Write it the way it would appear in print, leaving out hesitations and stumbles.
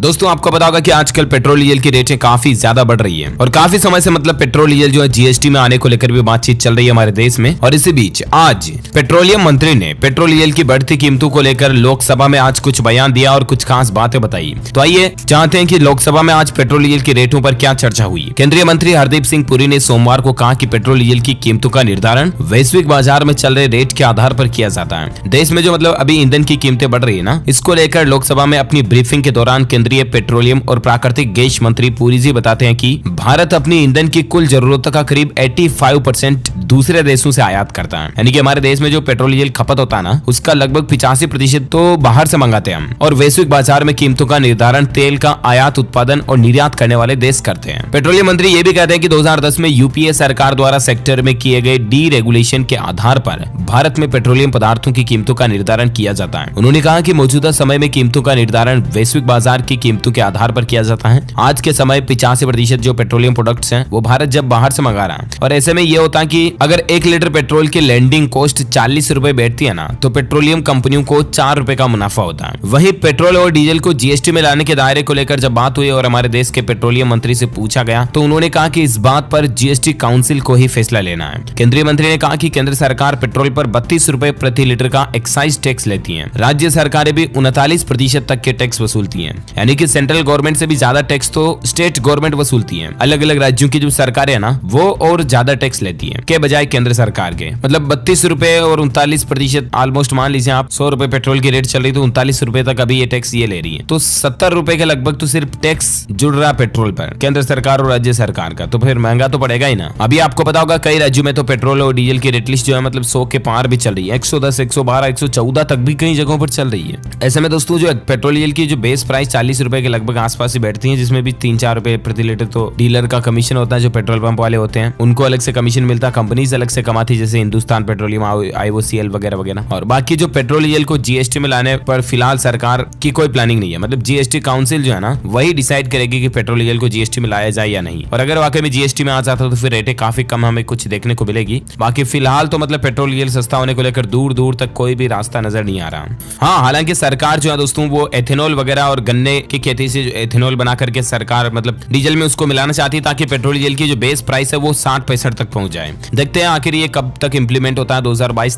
दोस्तों आपको पता होगा कि आजकल पेट्रोल डीजल की रेटें काफी ज्यादा बढ़ रही है और काफी समय से मतलब पेट्रोल डीजल जो है जीएसटी में आने को लेकर भी बातचीत चल रही है हमारे देश में। और इसी बीच आज पेट्रोलियम मंत्री ने पेट्रोल डीजल की बढ़ती कीमतों को लेकर लोकसभा में आज कुछ बयान दिया और कुछ खास बातें बताई। तो आइए जानते हैं कि लोकसभा में आज पेट्रोल डीजल की रेटों पर क्या चर्चा हुई। केंद्रीय मंत्री हरदीप सिंह पुरी ने सोमवार को कहा कि पेट्रोल डीजल की कीमतों का निर्धारण वैश्विक बाजार में चल रहे रेट के आधार पर किया जाता है। देश में जो मतलब अभी ईंधन की कीमतें बढ़ रही है ना, इसको लेकर लोकसभा में अपनी ब्रीफिंग के दौरान केंद्रीय पेट्रोलियम और प्राकृतिक गैस मंत्री पुरी जी बताते हैं कि भारत अपनी ईंधन की कुल जरूरतों का करीब 85% दूसरे देशों से आयात करता है। यानी कि हमारे देश में जो पेट्रोल डीजल खपत होता है ना, उसका लगभग 85% तो बाहर से मंगाते हैं हम। और वैश्विक बाजार में कीमतों का निर्धारण तेल का आयात, उत्पादन और निर्यात करने वाले देश करते हैं। पेट्रोलियम मंत्री ये भी कहते हैं कि 2010 में यूपीए सरकार द्वारा सेक्टर में किए गए डी रेगुलेशन के आधार पर भारत में पेट्रोलियम पदार्थों की कीमतों का निर्धारण किया जाता है। उन्होंने कहा कि मौजूदा समय में कीमतों का निर्धारण वैश्विक बाजार की कीमतों के आधार पर किया जाता है। आज के समय 85% जो पेट्रोलियम प्रोडक्ट्स हैं वो भारत जब बाहर से मंगा रहा है। और ऐसे में ये होता है कि अगर 1 लीटर पेट्रोल की लैंडिंग कॉस्ट 40 रुपए बैठती है ना, तो पेट्रोलियम कंपनियों को 4 रुपए का मुनाफा होता है। वहीं पेट्रोल और डीजल को जीएसटी में लाने के दायरे को लेकर जब बात हुई और हमारे देश के पेट्रोलियम मंत्री से पूछा गया, तो उन्होंने कहा कि इस बात पर जीएसटी काउंसिल को ही फैसला लेना है। केंद्रीय मंत्री ने कहा कि केंद्र सरकार पेट्रोल पर 32 रुपए प्रति लीटर का एक्साइज टैक्स लेती है। राज्य सरकारें भी 39% तक के टैक्स वसूलती है। यानी कि सेंट्रल गवर्नमेंट से भी ज्यादा टैक्स तो स्टेट गवर्नमेंट वसूलती है। अलग अलग राज्यों की जो सरकारें है ना, वो और ज्यादा टैक्स लेती है के बजाय केंद्र सरकार के। मतलब 32 रुपए और 39%, ऑलमोस्ट मान लीजिए आप 100 रुपए पेट्रोल की रेट चल रही तो 39 रुपए तक अभी ये टैक्स ये ले रही है। तो 70 रुपए के लगभग तो सिर्फ टैक्स जुड़ रहा पेट्रोल पर केंद्र सरकार और राज्य सरकार का। तो फिर महंगा तो पड़ेगा ही ना। अभी आपको पता होगा कई राज्यों में तो पेट्रोल और डीजल की रेट लिस्ट जो है मतलब 100 के पार भी चल रही है। 110, 112, 114 तक भी कई जगहों पर चल रही है। ऐसे में दोस्तों जो पेट्रोल डीजल की जो बेस प्राइस 40 रुपए के लगभग आसपास ही बैठती है, जिसमें भी 3-4 रुपए प्रति लीटर तो डीलर का कमीशन होता है। जो पेट्रोल पंप वाले होते हैं उनको अलग से कमीशन मिलता है, कंपनीज अलग से कमाती जैसे हिंदुस्तान पेट्रोलियम, IOCL वगैरह वगैरह। और बाकी जो पेट्रोल डीजल को जीएसटी में लाने पर फिलहाल सरकार की कोई प्लानिंग नहीं है। मतलब जीएसटी काउंसिल जो है ना, वही डिसाइड करेगी कि पेट्रोल डीजल को जीएसटी में लाया जाए या नहीं। और अगर वाकई में जीएसटी में आ जाता तो फिर रेटें काफी कम हमें कुछ देखने को मिलेगी। बाकी फिलहाल तो मतलब पेट्रोल डीजल सस्ता होने को लेकर दूर दूर तक कोई भी रास्ता नजर नहीं आ रहा। हाँ, हालांकि सरकार जो है दोस्तों वो एथेनॉल वगैरह और गन्ने की खेती से एथेनॉल बना करके सरकार मतलब डीजल में उसको मिलाना चाहती है, ताकि पेट्रोल डीजल की जो बेस प्राइस है वो 60-65 तक पहुंच जाए। देखते हैं आखिर ये कब तक इंप्लीमेंट होता है। 2022